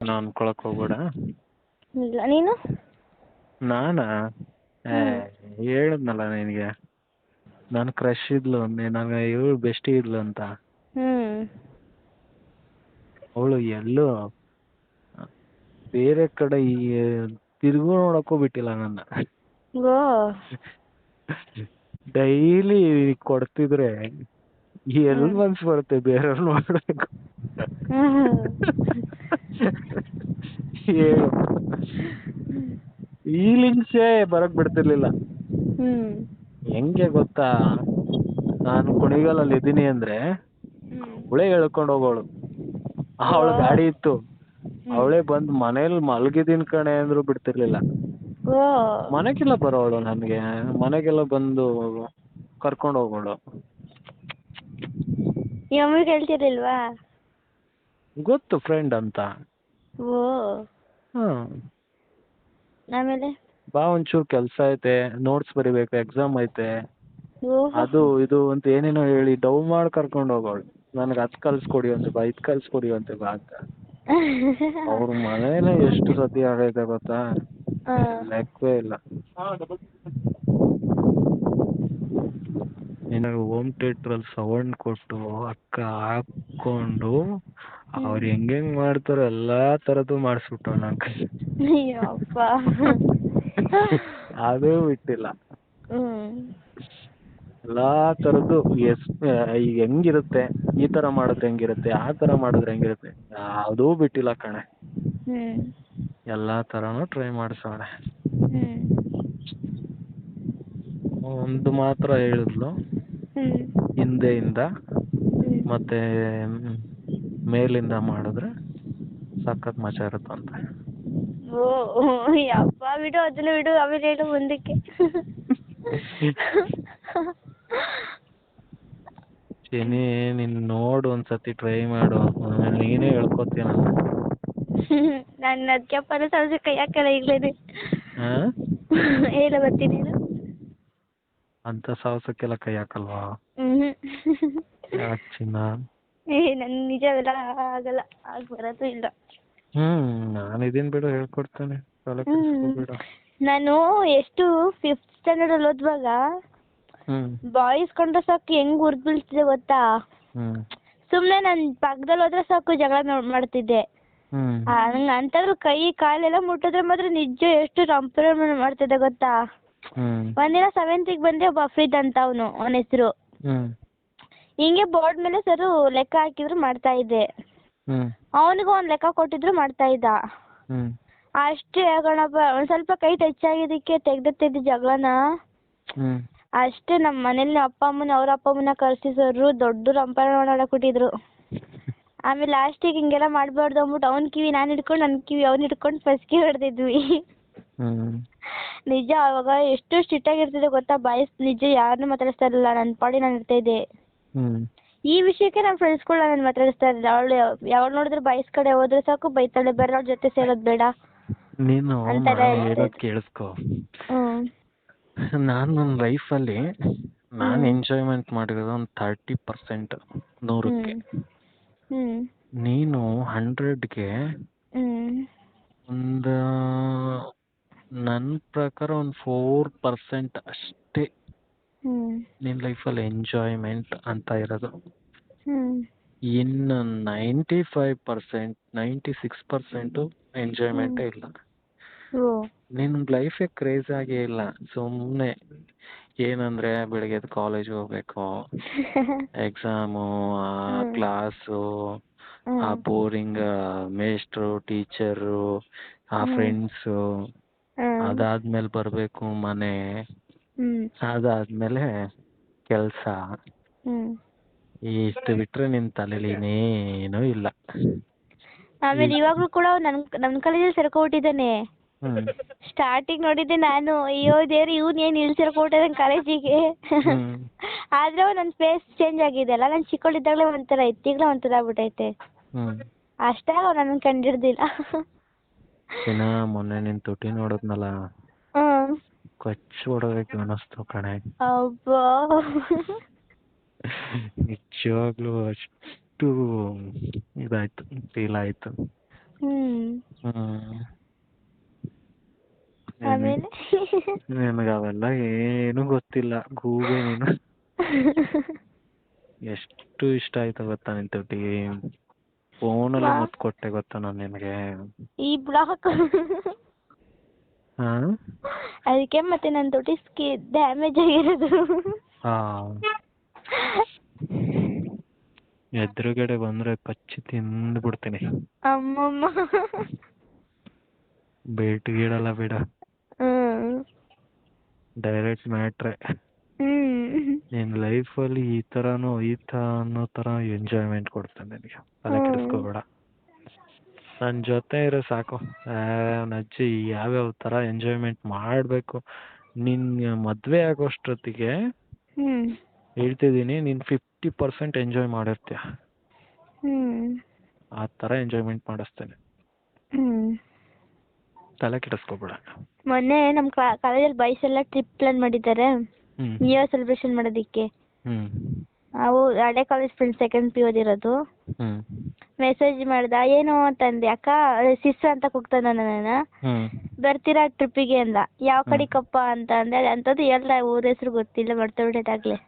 ನಾನು ಅನ್ಕೊಳಕ್ ಹೋಗ್ಬೇಡ. ಇಲ್ಲ ನೀನು? ನಾನಾ? ಹ್ಮ್ ಹೇಳಿದ್ನಲ್ಲ ನಿನಗೆ, ನನ್ನ ಕ್ರಶ್ ಇದ್ಲು, ನನಗೆ ಇವಳು ಬೆಸ್ಟಿ ಇದ್ಲು ಅಂತ. ಹ್ಮ್ ಅವಳು ಎಲ್ಲೂ ಬೇರೆ ಕಡೆ ತಿರುಗು ನೋಡಕ್ಕೂ ಬಿಟ್ಟಿಲ್ಲ ನನ್ನ. ಓ ಡೈಲಿ ಕೊಡ್ತಿದ್ರೆ ಎಲ್ಲಿ ಮನ್ಸು ಬರುತ್ತೆ ಬೇರೆಯವ್ರು ನೋಡ್ಬೇಕು. ಹೇಳು, ಫೀಲಿಂಗ್ಸೇ ಬರಕ್ ಬಿಡ್ತಿರ್ಲಿಲ್ಲ. ಹ್ಮ್ ಹೆಂಗೆ ಗೊತ್ತಾ, ನಾನು ಕುಣಿಗಲಲ್ಲಿ ಇದ್ದೀನಿ ಅಂದ್ರೆ ಅವಳೇ ಹೇಳ್ಕೊಂಡು ಹೋಗೋಳು. ಅವಳ ಗಾಡಿ ಇತ್ತು, ಅವಳೇ ಬಂದು ಮನೇಲಿ ಮಲಗಿದೀನ್ ಕಣೆ ಅಂದ್ರು ಬಿಡ್ತಿರ್ಲಿಲ್ಲ. ಓ ಮನೆಗೆಲ್ಲ ಬರೋವಳು, ನನಗೆ ಮನೆಗೆಲ್ಲ ಬಂದು ಕರ್ಕೊಂಡು ಹೋಗೋಳು. ನಿಮ್ಮ ಅಮ್ಮಗೆ ಹೇಳ್ತಿರ್ಲಿಲ್ವಾ? ಗೊತ್ತು ಫ್ರೆಂಡ್ ಅಂತ. ಓ ಹ್ಮ್, ಆಮೇಲೆ ಬಾ ಒಂಚೂರು ಕೆಲಸ ಐತೆ, ನೋಟ್ಸ್ ಬರಿಬೇಕು, ಎಕ್ಸಾಮ್ ಐತೆ, ಓಹೋ ಅದು ಇದು ಅಂತ ಏನೇನೋ ಹೇಳಿ ಡವ್ ಮಾಡಿ ಕರ್ಕೊಂಡು ಹೋಗೋಳು. ನನಗೆ ಅದ್ ಕಲ್ಸ್ಕೊಡಿ ಅಂತ ಬಾ, ಇದ್ ಕಲ್ಸ್ಕೊಡಿ ಅಂತ ಬಾ ಅಂತ. ಅವ್ರ ಮನೇಲೆ ಎಷ್ಟು ಸತಿ ಆಗೈತೆ ಗೊತ್ತಾ, ಲೆಕ್ಕವೇ ಇಲ್ಲ. ಏನಾದ್ರು ಹೋಮ್ ಥಿಯೇಟರ್ ಅಲ್ಲಿ ಸೌಂಡ್ ಕೊಟ್ಟು ಅಕ್ಕ ಹಾಕೊಂಡು ಅವ್ರು ಹೆಂಗ್ ಮಾಡ್ತಾರೋ ಎಲ್ಲಾ ತರದ್ದು ಮಾಡಿಸ್ಬಿಟ್ಟು ನನ್ನ ಕೈ. ಅಯ್ಯಪ್ಪ. ಅದು ಬಿಟ್ಟಿಲ್ಲ. ಹ್ಮ್ ಎಲ್ಲಾ ತರದ್ದು ಈಗ ಹೆಂಗಿರುತ್ತೆ, ಈ ತರ ಮಾಡಿದ್ರೆ ಹೆಂಗಿರುತ್ತೆ, ಆ ತರ ಮಾಡಿದ್ರೆ ಹೆಂಗಿರುತ್ತೆ, ಯಾವುದೂ ಬಿಟ್ಟಿಲ್ಲ ಕಣೆ. ಹ್ಮ್ ಎಲ್ಲಾ ತರನು ಟ್ರೈ ಮಾಡಿಸೋಳೆ. ಹ್ಮ್ ಒಂದು ಮಾತ್ರ ಹೇಳಿದ್ಲು, ಹಿಂದೆಯಿಂದ ಮತ್ತೆ ಮೇಲಿಂದ ಮಾಡಿದ್ರೆ ಸಖತ್ ಮಜಾ ಇರುತ್ತಂತ. ಓ ಯಪ್ಪ ಬಿಡು, ಅದನ್ನ ಬಿಡು, ಆಮೇಲೆ ಹೇಳು ಮುಂದಕ್ಕೆ. ಶನಿ, ನೀನ್ ನೋಡು ಒಂದ್ಸತಿ ಟ್ರೈ ಮಾಡು, ಆಮೇಲೆ ನೀನೇ ಹೇಳ್ಕೊತೀಯ ನನ್ನ. ನಾನು ಅದಕ್ಕೆಪ್ಪನ ಸಮಸ್ಯೆ ಕೈ ಹಾಕಲ್ಲ ಈಗಲೇ. ಹೇಳ ಬರ್ತೀನಿ ಹೇಳು. ಅಂತ ಸಾಹಸಕ್ಕೆಲ್ಲ ಕೈ ಹಾಕಲ್ವಾ? ಯಾಕೆ ಚಿನ್ನ? ನನ್ ನಿಜ ಅವೆಲ್ಲ ಆಗಲ್ಲ, ಆಗ ಬರೋದು ಇಲ್ಲ. ನಾನು ಇದೀನ್ ಬಿಡು, ಹೇಳ್ಕೊಡ್ತೇನೆ, ತಲೆ ಕೆಡಿಸ್ಕೋಬೇಡ. ನಾನು ಎಷ್ಟು 5th ಸ್ಟ್ಯಾಂಡರ್ಡ್ ಅಲ್ಲಿ ಓದುವಾಗ ಬಾಯ್ಸ್ ಕಂಡ್ರೆ ಸಾಕು ಹೆಂಗ್ ಉರ್ದ್ ಬೀಳ್ತಿದೆ ಗೊತ್ತಾ. ಸುಮ್ನೆ ನನ್ ಪಕ್ಕದಲ್ಲಿ ಹೋದ್ರೆ ಸಾಕು ಜಗಳ ಮಾಡ್ತಿದ್ದೆ. ನಂಗೆ ಅಂತಂದ್ರೆ ಕೈ ಕಾಲೆಲ್ಲ ಮುಟ್ಟಿದ್ರೆ ಮಾತ್ರ ನಿಜ ಎಷ್ಟು ರಂಪರೆ ಮಾಡ್ತಿದ್ದೆ ಗೊತ್ತಾ. ಒಂದಿನ 7th ಬಂದೆ, ಒಬ್ಬ ಅಫ್ರೀದ್ ಅಂತ ಅವನ ಹೆಸರು. ಹಿಂಗೆ ಬೋರ್ಡ್ ಮೇಲೆ ಸರ್ ಲೆಕ್ಕ ಹಾಕಿದ್ರು ಮಾಡ್ತಾ ಇದ್ದೆ. ಅವನಿಗೂ ಒಂದ್ ಲೆಕ್ಕ ಕೊಟ್ಟಿದ್ರು ಮಾಡ್ತಾ ಇದ್ದ. ಅಷ್ಟೇ ಗಣಪ, ಒಂದ್ ಸ್ವಲ್ಪ ಕೈ ಟಚ್ ಆಗಿದ್ದಕ್ಕೆ ತೆಗ್ದು ಜಗಳನ. ಅಷ್ಟೇ ನಮ್ಮ ಮನೇಲಿ ಅಪ್ಪ ಅಮ್ಮನ, ಅವ್ರ ಅಪ್ಪ ಅಮ್ಮನ ಕರ್ಸಿ ಸರ್ ದೊಡ್ಡ ರಂಪಾರ ಮಾಡಾಕ್ಬಿಟ್ಟಿದ್ರು. ಆಮೇಲೆ ಲಾಸ್ಟಿಗೆ ಹಿಂಗೆಲ್ಲ ಮಾಡ್ಬಾರ್ದು ಅಂದ್ಬಿಟ್ಟು ಅವ್ನ ಕಿವಿ ನಾನು ಹಿಡ್ಕೊಂಡು, ನನ್ನ ಕಿವಿ ಅವ್ನು ಹಿಡ್ಕೊಂಡು ಫಸ್ಟ್ಗೆ ಹೊಡೆದಿದ್ವಿ. ನಿಜ ಅವಾಗ ಎಷ್ಟು ಸ್ಟ್ರಿಕ್ಟ್ ಆಗಿರ್ತಿದೆ ಗೊತ್ತಾ. ಬಾಯ್ಸ್ ನಿಜ ಯಾರನ್ನೂ ಮಾತಾಡಿಸ್ತಾ ಇರಲಿಲ್ಲ, ನನ್ನ ಪಾಡಿ ನಾನು ಇರ್ತಾ ಇದ್ದೆ. ಈ ವಿಷಯಕ್ಕೆ ನಮ್ಮ ಫ್ರೆಂಡ್ಸ್ಗಳು ನನ್ನ ಮಾತಾಡಿಸ್ತಾ ಇರಲಿಲ್ಲ. ಅವಳು ಯಾವಾಗ ನೋಡಿದ್ರೆ ಬಾಯ್ಸ್ ಕಡೆ ಹೋದ್ರೆ ಸಾಕು ಬೈತಾಳೆ, ಬೇರೆ ಅವ್ರ ಜೊತೆ ಸೇರೋದು ಬೇಡ. ನೀನು ಹೇಳೋದು ಕೇಳಿಸ್ಕೊ. ನಾನು ನನ್ನ ಲೈಫಲ್ಲಿ ನಾನು ಎಂಜಾಯ್ಮೆಂಟ್ ಮಾಡಿರೋದು ಒಂದು 30%, 100ಕ್ಕೆ. ನೀನು 100ಗೆ ಒಂದು, ನನ್ನ ಪ್ರಕಾರ ಒಂದು 4% ಅಷ್ಟೇ ನಿನ್ನ ಲೈಫಲ್ಲಿ ಎಂಜಾಯ್ಮೆಂಟ್ ಅಂತ ಇರೋದು. ಇನ್ನು 95%, 96% ಎಂಜಾಯ್ಮೆಂಟೇ ಇಲ್ಲ. ನಿನ್ನ ಲೈಫೇ ಕ್ರೇಜ್ ಆಗೇ ಇಲ್ಲ. ಸುಮ್ಮನೆ ಏನಂದ್ರೆ ಬೆಳಿಗ್ಗೆ ಕಾಲೇಜ್ ಹೋಗ್ಬೇಕು, ಎಕ್ಸಾಮು, ಕ್ಲಾಸು, ಆ ಬೋರಿಂಗ್ ಮೇಸ್ಟ್ರು, ಟೀಚರು, ಆ ಫ್ರೆಂಡ್ಸು, ಅದಾದ್ಮೇಲೆ ಬರಬೇಕು ಮನೆ, ಅದಾದ್ಮೇಲೆ ಕೆಲಸ, ಇಷ್ಟು ಬಿಟ್ರೆ ನಿನ್ನ ತಲೆಯಲ್ಲಿ ಇನ್ನೇನೂ ಇಲ್ಲ. ಆಮೇಲೆ ಇವಾಗಲೂ ಕೂಡ ನಮ್ಮ ಕಾಲೇಜಲ್ಲಿ ಸೇರ್ಕೊಂಡ್ಬಿಟ್ಟಿದ್ದಾನೆ. ಸ್ಟಾರ್ಟಿಂಗ್ ನೋಡಿದ್ದೆ ನಾನು, ಅಯ್ಯೋ ದೇವ್ರು ಇವ್ನು ಏನು ಇಲ್ಲಿ ಸೇರ್ಕೊಂಡ್ಬಿಟ್ಟಿದ್ದಾನೆ ಕಾಲೇಜಿಗೆ. ಆದ್ರೆ ನನ್ನ ಫೇಸ್ ಚೇಂಜ್ ಆಗಿದೆ ಅಲ್ಲ, ನಾನು ಚಿಕ್ಕವಳಿದ್ದಾಗಲೇ ಒಂಥರ ಇತ್ತು, ಈಗಲೇ ಒಂಥರ ಆಗ್ಬಿಟ್ಟೈತೆ. ಅಷ್ಟೇ ನನ್ನ ಕಂಡಿಡ್ದಿಲ್ಲ. ಮೊನ್ನೆ ನಿನ್ನ ತುಟಿ ನೋಡಿದ್ನಲ್ಲ, ಕಚ್ಚಿ ಹೊಡಬೇಕು ಅನ್ನಿಸ್ತು ಕಣೆ. ಅಬ್ಬಾ, ನಿಜವಾಗ್ಲೂ ಅಷ್ಟು ಇದಾಯ್ತು, ಫೀಲ್ ಆಯ್ತು. ಹ್ಮ್ ಆಮೇಲೆ ನಿನಗೆ ಅವೆಲ್ಲ ಏನು ಗೊತ್ತಿಲ್ಲ ಗೂಬೆ ನೀನು. ಎಷ್ಟು ಇಷ್ಟ ಆಯ್ತು ಗೊತ್ತಾ ನಿನ್ ತುಟಿ, ಫೋನಲ್ಲಿ ಮತ್ ಕೊಟ್ಟೆ ಗೊತ್ತಾ ನಾನು ನಿನಗೆ. ಈ ಬ್ಲಾಕ್ ಹಾ ಅದಕ್ಕೆ ಮತ್ತೆ ನನ್ನ ತುಟಿ ಡ್ಯಾಮೇಜ್ ಆಗಿರೋದು. ಹಾ ಎದುರುಗಡೆ ಬಂದ್ರೆ ಕಚ್ಚಿ ತಿಂದು ಬಿಡ್ತೀನಿ. ಅಮ್ಮಮ್ಮ ಬೇಟಗೀಡಲ್ಲ ಬೇಡ, ಡೈರೆಕ್ಟ್ ಮ್ಯಾಟ್ರೆ. ನಿನ್ ಲೈಫಲ್ಲಿ ಈ ಅನ್ನೋ ತರ ಎಂಜಾಯ್ಮೆಂಟ್ ಕೊಡ್ತೇನೆ ನಿನಗೆ, ತಲೆ ಕೆಡಿಸ್ಕೋಬೇಡ. ನನ್ನ ಜೊತೆ ಇರೋ ಸಾಕು. ಅಜ್ಜಿ ಯಾವ್ಯಾವ ತರ ಎಂಜಾಯ್ಮೆಂಟ್ ಮಾಡಬೇಕು, ನಿನ್ ಮದ್ವೆ ಆಗೋಷ್ಟೊತ್ತಿಗೆ ಹೇಳ್ತಿದ್ದೀನಿ, ನೀನ್ 50% ಎಂಜಾಯ್ ಮಾಡಿರ್ತೀಯ. ಆ ತರ ಎಂಜಾಯ್ಮೆಂಟ್ ಮಾಡಿಸ್ತೇನೆ, ತಲೆ ಕೆಡಿಸ್ಕೋಬೇಡ. ಮೊನ್ನೆ ನಮ್ಮ ಕಾಲೇಜಲ್ಲಿ ಬಾಯ್ಸ್ ಎಲ್ಲ ಟ್ರಿಪ್ ಪ್ಲಾನ್ ಮಾಡಿದ್ದಾರೆ ನ್ಯೂ ಇಯರ್ ಸೆಲೆಬ್ರೇಷನ್ ಮಾಡೋದಿಕ್ಕೆ. ನಾವು ಹಳೆ ಕಾಲೇಜ್ ಫ್ರೆಂಡ್ಸ್, ಸೆಕೆಂಡ್ ಪಿ ಓದಿರೋದು. ಮೆಸೇಜ್ ಮಾಡ್ದ, ಏನು ಅಂತಂದೆ, ಅಕ್ಕ ಸಿಸ್ ಅಂತ ಕೂಗ್ತಾನ ನನ್ನ, ಬರ್ತೀರಾ ಟ್ರಿಪ್ಪಿಗೆ ಅಂದ. ಯಾವ ಕಡೆಗಪ್ಪ ಅಂತ ಅಂದೆ. ಅಂಥದ್ದು ಎಲ್ಲ ಊರ ಹೆಸರು ಗೊತ್ತಿಲ್ಲ, ಮರ್ತೋಗ್ಬಿಟ್ಟೈತಾಗ್ಲೇ.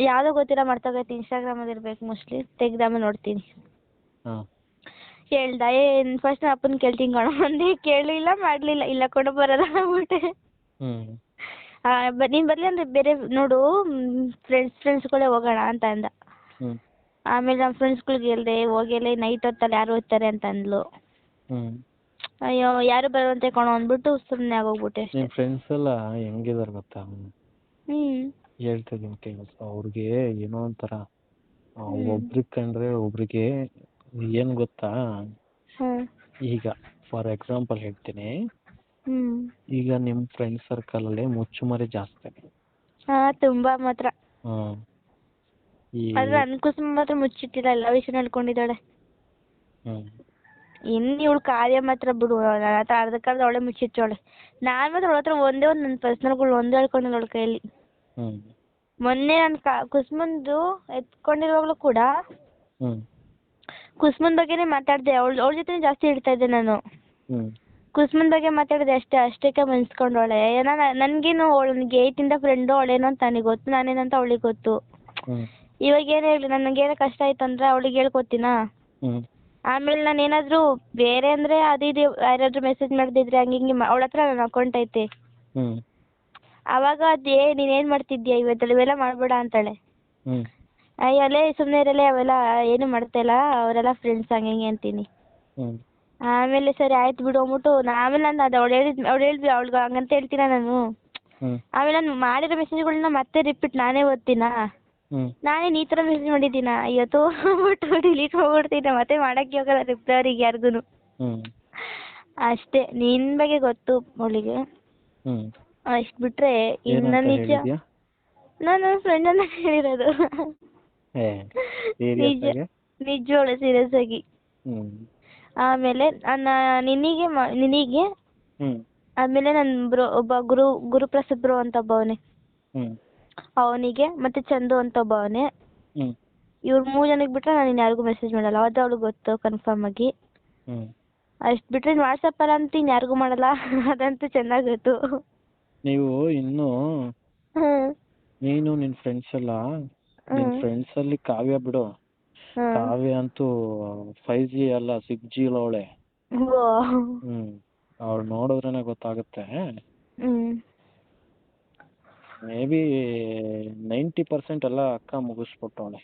ಯಾವುದೋ ಗೊತ್ತಿಲ್ಲ, ಮರ್ತೋಗೈತಿ. ಇನ್ಸ್ಟಾಗ್ರಾಮಲ್ಲಿ ಇರ್ಬೇಕು ಮೋಸ್ಟ್ಲಿ, ತೆಗ್ದಾಮೇಲೆ ನೋಡ್ತೀನಿ. ಹೇಳ್ದ, ಫಸ್ಟ್ ನಾನು ಅಪ್ಪನ ಕೇಳ್ತೀನಿ ಕಣೋ ಅಂದೆ. ಕೇಳಲಿಲ್ಲ, ಮಾಡಲಿಲ್ಲ. ಇಲ್ಲ ಕೊಂಡು ಬರೋಲ್ಲ ಅಂದ್ಬಿಟ್ಟೆ. ನೀನು ಬರಲಿ ಅಂದರೆ ಬೇರೆ ನೋಡು, ಫ್ರೆಂಡ್ಸ್ಗಳೇ ಹೋಗೋಣ ಅಂತ ಅಂದ. ಆಮೇಲೆ ನಮ್ಮ ಫ್ರೆಂಡ್ಸ್ಗಳಿಗೆ ಹೇಳ್ದೆ, ಹೋಗಿಲ್ಲ, ನೈಟ್ ಹೊತ್ತಲ್ಲಿ ಯಾರು ಹೋಗ್ತಾರೆ ಅಂತ ಅಂದ್ಲು. ಅಯ್ಯೋ ಯಾರು ಬರುವಂತೆ ಕಣೋ ಅಂದ್ಬಿಟ್ಟು ಸುಮ್ಮನೆ ಆಗೋಗ್ಬಿಟ್ಟೆ ಅಷ್ಟೇ. ಫ್ರೆಂಡ್ಸ್ ಎಲ್ಲ ಹೆಂಗಿದಾರೆ ಗೊತ್ತಾ, ಹೇಳ್ತಿದ್ದೀನಿ ಕೇಳು. ಅವ್ರಿಗೆ ಏನೋ ಒಂಥರ, ಒಬ್ರಿಗೆ ಕಂಡ್ರೆ ಒಬ್ರಿಗೆ ಏನ್ ಗೊತ್ತಾ, ಈಗ ಫಾರ್ ಎಕ್ಸಾಂಪಲ್ ಹೇಳ್ತೀನಿ, ಈಗ ನಿಮ್ ಫ್ರೆಂಡ್ ಸರ್ಕಲ್ ಅಲ್ಲಿ ಮುಚ್ಚುಮರೆ ಜಾಸ್ತಿ. ತುಂಬಾ ಮಾತ್ರ. ಆದ್ರೆ ಅನ್ಕುಸುಮ ಮಾತ್ರ ಮುಚ್ಚಿಟ್ಟಿಲ್ಲ, ಎಲ್ಲ ವಿಷಯ ಹೇಳ್ಕೊಂಡಿದ್ದಾಳೆ. ಇನ್ನು ಇವಳು ಕಾರ್ಯ ಮಾತ್ರ ಬಿಡು, ನನ್ನ ಹತ್ರ ಅರ್ಧಕ್ಕರ್ಧ ಅವಳೆ ಮುಚ್ಚಿಟ್ಟವಳೆ. ನಾನು ಮಾತ್ರ ಅವಳ ಹತ್ರ ಒಂದೇ ಒಂದು ನನ್ನ ಪರ್ಸ್ನಲ್ಗಳು ಒಂದೇ ಹೇಳ್ಕೊಂಡಿಲ್ಲ ಅವಳ ಕೈಯಲ್ಲಿ. ಮೊನ್ನೆ ನಾನು ಕುಸುಮಂದು ಎತ್ಕೊಂಡಿರುವಾಗಲೂ ಕೂಡ ಕುಸುಮನ್ ಬಗ್ಗೆನೇ ಮಾತಾಡಿದೆ. ಅವಳ ಜೊತೆ ಜಾಸ್ತಿ ಇಡ್ತಾ ಇದ್ದೆ ನಾನು. ಕುಸುಮನ್ ಬಗ್ಗೆ ಮಾತಾಡಿದೆ ಅಷ್ಟೇ, ಅಷ್ಟಕ್ಕೆ ಮನ್ಸ್ಕೊಂಡವಳೆ. ಏನೋ ನನಗೇನು ಅವಳಿಗೆ 8th ಫ್ರೆಂಡು, ಅವಳೇನೋ ಅಂತ ನನಗೆ ಗೊತ್ತು, ನಾನೇನಂತ ಅವಳಿಗೆ ಗೊತ್ತು. ಇವಾಗ ಏನೇ ಹೇಳಿ, ನನಗೇನೋ ಕಷ್ಟ ಆಯ್ತು ಅಂದ್ರೆ ಅವಳಿಗೆ ಹೇಳ್ಕೊತೀನಾ. ಆಮೇಲೆ ನಾನು ಏನಾದರೂ ಬೇರೆ ಅಂದರೆ ಅದು ಇದು ಯಾರಾದರೂ ಮೆಸೇಜ್ ಮಾಡ್ದಿದ್ರೆ ಹಂಗೆ ಹಿಂಗೆ ಅವಳ ಹತ್ರ ನನ್ನ ಅಕೌಂಟ್ ಐತೆ. ಆವಾಗ ಅದೇ ನೀನೇನು ಮಾಡ್ತಿದ್ಯಾ ಇವತ್ತಲ್ಲಿ, ಇವೆಲ್ಲ ಮಾಡಬೇಡ ಅಂತಾಳೆ. ಅಯ್ಯಲ್ಲೇ ಸುಮ್ಮನೆ ಇರಲ್ಲೇ, ಅವೆಲ್ಲ ಏನು ಮಾಡ್ತಾಯಿಲ್ಲ, ಅವರೆಲ್ಲ ಫ್ರೆಂಡ್ಸ್ ಹಂಗೆ ಹಿಂಗೆ ಅಂತೀನಿ. ಆಮೇಲೆ ಸರಿ ಆಯ್ತು ಬಿಡು ಅಂದ್ಬಿಟ್ಟು ಆಮೇಲೆ ನಾನು ಅದು ಅವಳು ಹೇಳಿದ್ವಿ ಅವಳಿಗೆ ಹಂಗಂತ ಹೇಳ್ತೀನ ನಾನು. ಆಮೇಲೆ ನಾನು ಮಾಡಿರೋ ಮೆಸೇಜ್ಗಳನ್ನ ಮತ್ತೆ ರಿಪೀಟ್ ನಾನೇ ಓದ್ತೀನಾ, ನಾನೇ ಈ ಥರ ಮೆಸೇಜ್ ಮಾಡಿದ್ದೀನ, ಇವತ್ತು ಅಂದ್ಬಿಟ್ಟು ಡಿಲೀಟ್ ಮಾಡ್ಬಿಡ್ತೀನಿ. ಮತ್ತೆ ಮಾಡೋಕ್ಕೆ ಹೋಗಲ್ಲ ರಿಪ್ಲೈ ಅವ್ರಿಗೆ ಯಾರಿಗೂ. ಅಷ್ಟೇ, ನಿನ್ನ ಬಗ್ಗೆ ಗೊತ್ತು ಅವಳಿಗೆ. ಅಷ್ಟು ಬಿಟ್ಟರೆ ಇನ್ನು ನಿಜ ನಾನು ಫ್ರೆಂಡನ್ನ ಹೇಳಿರೋದು. ನಿಜವಾಗ್ಲೂ ಸೀರಿಯಸ್ ಆಗಿ. ಆಮೇಲೆ ನಿನಗೆ ಆಮೇಲೆ ನನ್ನ ಒಬ್ಬ ಗುರುಪ್ರಸಾದ್ ಬ್ರೋ ಅಂತ ಒಬ್ಬ ಅವನೇ, ಅವನಿಗೆ ಮತ್ತೆ ಚಂದು ಅಂತ ಒಬ್ಬ ಅವನೇ. ಇವ್ರು 3 ಜನಕ್ಕೆ ಬಿಟ್ಟರೆ ನಾನು ಇನ್ಯಾರಿಗೂ ಮೆಸೇಜ್ ಮಾಡಲ್ಲ. ಅದು ಅವಳಿಗೆ ಗೊತ್ತು ಕನ್ಫರ್ಮ್ ಆಗಿ. ಅಷ್ಟು ಬಿಟ್ಟರೆ ವಾಟ್ಸಪ್ಪಲ್ಲ ಅಂತ ಇನ್ಯಾರಿಗೂ ಮಾಡಲ್ಲ, ಅದಂತೂ ಚೆನ್ನಾಗಿ ಗೊತ್ತು. ನೀವು ಇನ್ನು ನೀನು ನಿನ್ನ ಫ್ರೆಂಡ್ಸ್ ಎಲ್ಲ, ನಿನ್ನ ಫ್ರೆಂಡ್ಸ್ ಅಲ್ಲಿ ಕಾವ್ಯ ಬಿಡು, ಕಾವ್ಯ ಅಂತೂ 5G ಅಲ್ಲ 6G ಅವಳೆ. ಅವಳು ನೋಡಿದ್ರೇನೆ ಗೊತ್ತಾಗುತ್ತೆ. ಮೇ ಬಿ 90% ಎಲ್ಲ ಅಕ್ಕ ಮುಗಿಸ್ಬಿಟ್ಟವಳೆ.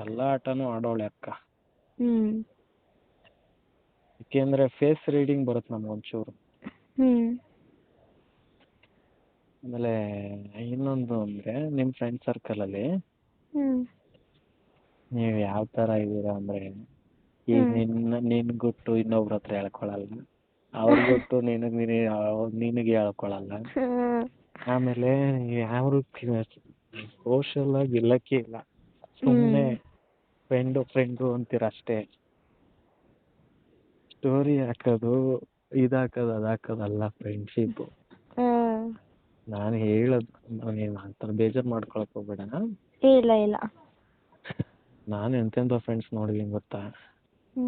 ಎಲ್ಲ ಆಟನೂ ಆಡೋಳೆ ಅಕ್ಕ. ಯಾಕೆಂದ್ರೆ ಫೇಸ್ ರೀಡಿಂಗ್ ಬರುತ್ತೆ ನಮ್ಗೊಂಚೂರು. ಆಮೇಲೆ ಇನ್ನೊಂದು ಅಂದ್ರೆ ನಿಮ್ಮ ಫ್ರೆಂಡ್ ಸರ್ಕಲ್ ಅಲ್ಲಿ ನೀವು ಯಾವ ತರ ಇದ್ದೀರಾ ಅಂದ್ರೆ, ಈಗ ನಿನ್ ಗುಟ್ಟು ಇನ್ನೊಬ್ರ ಹತ್ರ ಹೇಳ್ಕೊಳಲ್ಲ, ಅವ್ರ ಗುಟ್ಟು ನಿನಗೆ ಹೇಳ್ಕೊಳಲ್ಲ. ಆಮೇಲೆ ಯಾರು ಸೋಷಲ್ ಆಗಿ ಇಲ್ಲಕ್ಕೆ ಇಲ್ಲ, ಸುಮ್ಮನೆ ಫ್ರೆಂಡು ಅಂತೀರ ಅಷ್ಟೇ. ಸ್ಟೋರಿ ಹಾಕೋದು, ಇದಾಕೋದು ಅದಾಕೋದಲ್ಲ ಫ್ರೆಂಡ್ಶಿಪ್. ನಾನು ಹೇಳೋದು, ನೀನು ಆ ಥರ ಬೇಜಾರು ಮಾಡ್ಕೊಳಕ್ ಹೋಗ್ಬೇಡ. ಇಲ್ಲ ನಾನು ಎಂತೆಂಥ ಫ್ರೆಂಡ್ಸ್ ನೋಡಿದೀನಿ ಗೊತ್ತಾ. ಹ್ಞೂ